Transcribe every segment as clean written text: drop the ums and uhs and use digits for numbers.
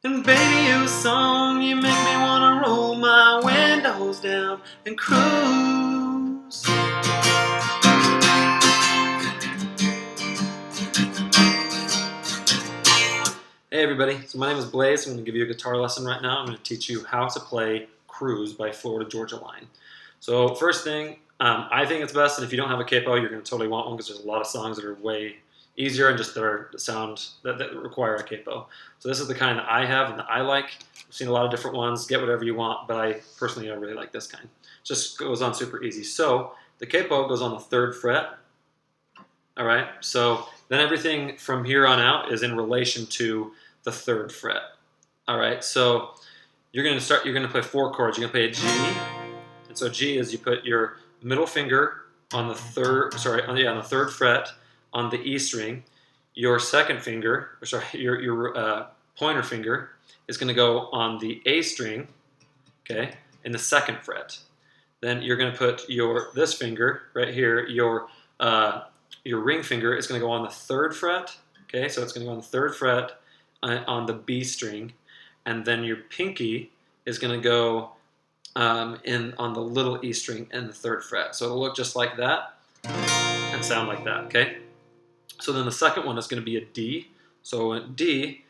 And baby, you a song, you make me wanna roll my windows down and cruise. Hey everybody, so my name is Blaze. I'm going to give you a guitar lesson right now. I'm going to teach you how to play Cruise by Florida Georgia Line. So first thing, I think it's best that if you don't have a capo, you're going to totally want one because there's a lot of songs that are way easier and just that sound that require a capo. So this is the kind that I have and that I like. I've seen a lot of different ones. Get whatever you want, but I personally really like this kind. It just goes on super easy. So the capo goes on the 3rd fret. All right, so then everything from here on out is in relation to the 3rd fret. All right, so you're going to play 4 chords. You're going to play a G, and so G is you put your middle finger on the 3rd fret on the E string. Your second finger, your pointer finger is going to go on the A string, okay, in the 2nd fret. Then you're going to put this finger right here, your ring finger is going to go on the 3rd fret, okay, so it's going to go on the 3rd fret on the B string, and then your pinky is going to go on the little E string in the 3rd fret. So it'll look just like that and sound like that, okay? So then the second one is going to be a D. So a D,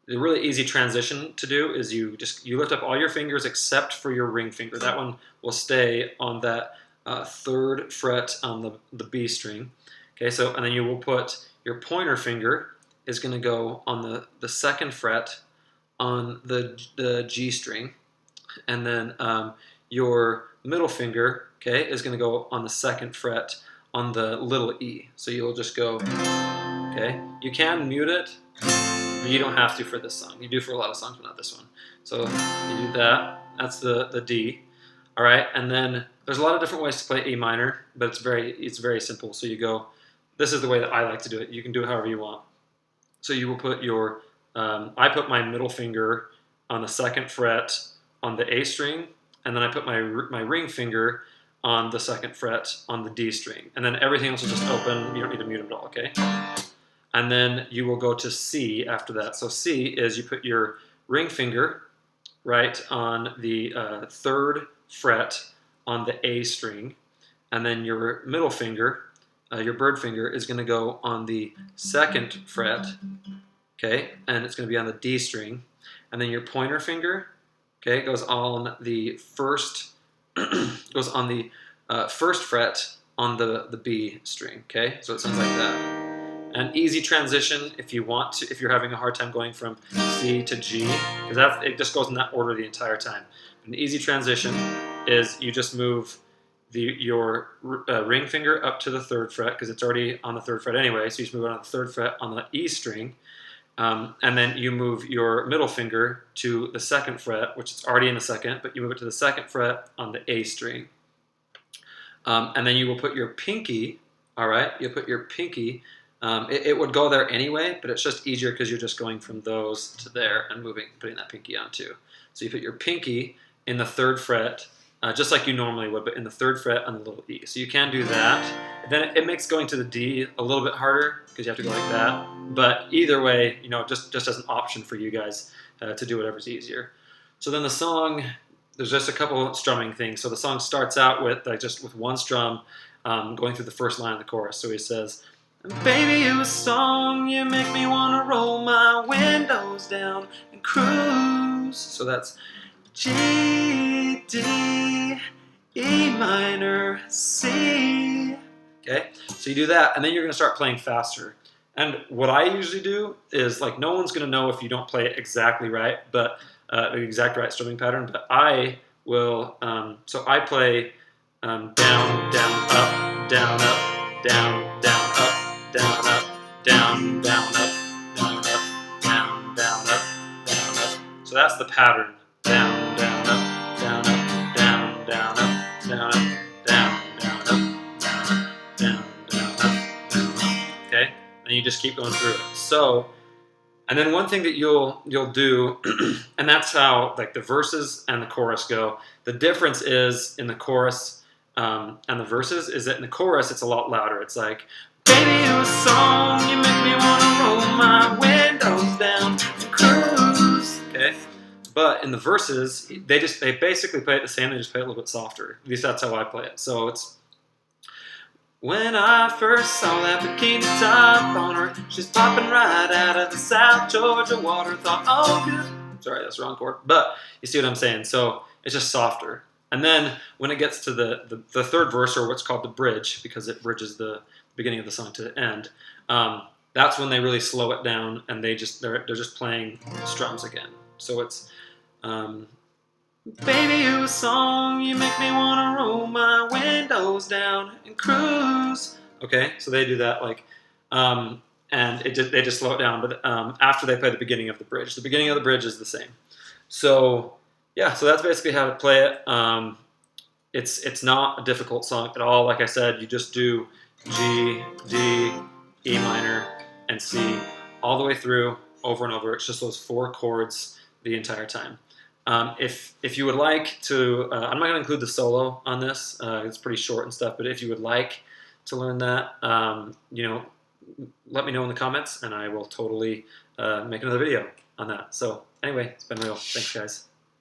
the really easy transition to do is you lift up all your fingers except for your ring finger. That one will stay on that 3rd fret on the B string. Okay, so and then you will put your pointer finger is going to go on the 2nd fret on the G string, and then your middle finger, okay, is going to go on the 2nd fret on the little E. So you'll just go, okay. You can mute it, but you don't have to for this song. You do for a lot of songs, but not this one. So you do that. That's the D. All right, and then there's a lot of different ways to play A minor, but it's very simple. So you go. This is the way that I like to do it. You can do it however you want. So you will put your, I put my middle finger on the 2nd fret on the A string, and then I put my ring finger on the 2nd fret on the D string. And then everything else will just open. You don't need to mute it at all, okay? And then you will go to C after that. So C is you put your ring finger right on the 3rd fret on the A string, and then your middle finger, your bird finger, is going to go on the 2nd fret, okay, and it's going to be on the D string, and then your pointer finger, okay, goes on the 1st fret on the B string, okay, so it sounds like that. An easy transition if you want to, if you're having a hard time going from C to G, because it just goes in that order the entire time. An easy transition is you just move your ring finger up to the 3rd fret because it's already on the 3rd fret anyway, so you just move it on the 3rd fret on the E string, and then you move your middle finger to the 2nd fret, which is already in the 2nd, but you move it to the 2nd fret on the A string, and then you will put your pinky, all right, you'll put your pinky, it would go there anyway, but it's just easier because you're just going from those to there and putting that pinky on too. So you put your pinky in the 3rd fret, just like you normally would, but in the 3rd fret on the little E. So you can do that. Then it makes going to the D a little bit harder because you have to go like that. But either way, just as an option for you guys to do whatever's easier. So then the song, there's just a couple strumming things. So the song starts out with just with one strum going through the first line of the chorus. So he says, "Baby, you a song, you make me wanna roll my windows down and cruise." So that's G, D, E minor, C. Okay, so you do that, and then you're going to start playing faster. And what I usually do is, like, no one's going to know if you don't play it exactly right, but the exact right strumming pattern. But I will. So I play down, down, up, down, up, down, down, up, down, up, down, down, up, down, up, down, down, up, down, up. So that's the pattern. Down, down, up, down, up, down, down, up, down, up, down, down, up, down, up, down, down, up, down, up. Okay, and you just keep going through it. So, and then one thing that you'll do, and that's how like the verses and the chorus go. The difference is in the chorus and the verses is that in the chorus it's a lot louder. It's like, "Baby, you a song, you make me wanna roll my windows down and cruise." Okay. But in the verses, they basically play it the same. They just play it a little bit softer. At least that's how I play it. So it's, when I first saw that bikini top on her, she's popping right out of the South Georgia water. Thought, oh, good. Sorry, that's the wrong chord. But you see what I'm saying. So it's just softer. And then when it gets to the third verse, or what's called the bridge, because it bridges the beginning of the song to the end, that's when they really slow it down, and they're just playing strums again. So it's, baby, you a song, you make me wanna roll my windows down and cruise. Okay, so they do that, like, and they just slow it down. But after they play the beginning of the bridge is the same. So yeah, so that's basically how to play it. It's not a difficult song at all. Like I said, you just do G, D, E minor, and C all the way through, over and over. It's just those 4 chords the entire time. If you would like to, I'm not going to include the solo on this. It's pretty short and stuff. But if you would like to learn that, let me know in the comments, and I will totally make another video on that. So anyway, it's been real. Thanks, guys.